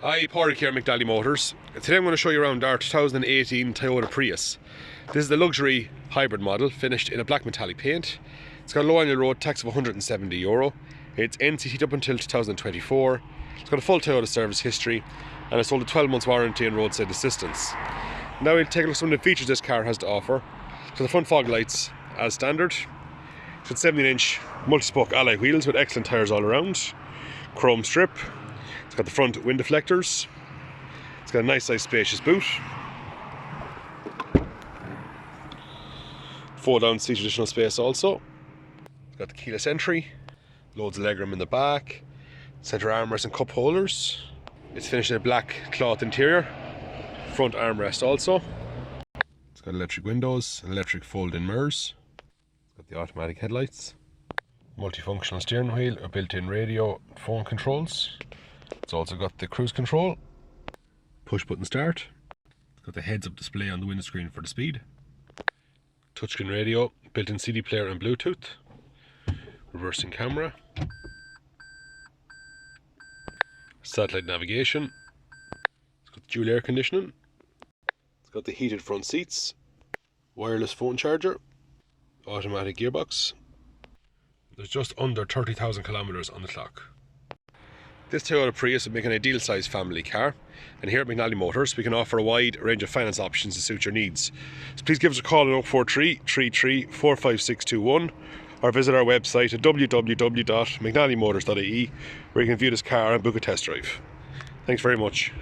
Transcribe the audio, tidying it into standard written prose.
Hi, Pauric here at McNally Motors. Today I'm going to show you around our 2018 Toyota Prius. This is the luxury hybrid model, finished in a black metallic paint. It's got a low annual road tax of €170. It's NCT'd up until 2024. It's got a full Toyota service history, and it's sold a 12 months warranty and roadside assistance. Now we'll take a look at some of the features this car has to offer. So the front fog lights as standard. It's got 17-inch multi-spoke alloy wheels with excellent tyres all around. Chrome strip. It's got the front wind deflectors. It's got a nice size spacious boot. Fold down seat, additional space also. It's got the keyless entry. Loads of legroom in the back. Centre armrests and cup holders. It's finished in a black cloth interior. Front armrest also. It's got electric windows and electric fold-in mirrors. It's got the automatic headlights. Multifunctional steering wheel, a built-in radio, phone controls. It's also got the cruise control, push button start. It's got the heads-up display on the windscreen for the speed. Touchscreen radio, built-in CD player and Bluetooth. Reversing camera. Satellite navigation. It's got dual air conditioning. It's got the heated front seats. Wireless phone charger. Automatic gearbox. There's just under 30,000 kilometers on the clock. This Toyota Prius would make an ideal sized family car, and here at McNally Motors we can offer a wide range of finance options to suit your needs. So please give us a call on 043 33 45621 or visit our website at www.mcnallymotors.ie, where you can view this car and book a test drive. Thanks very much.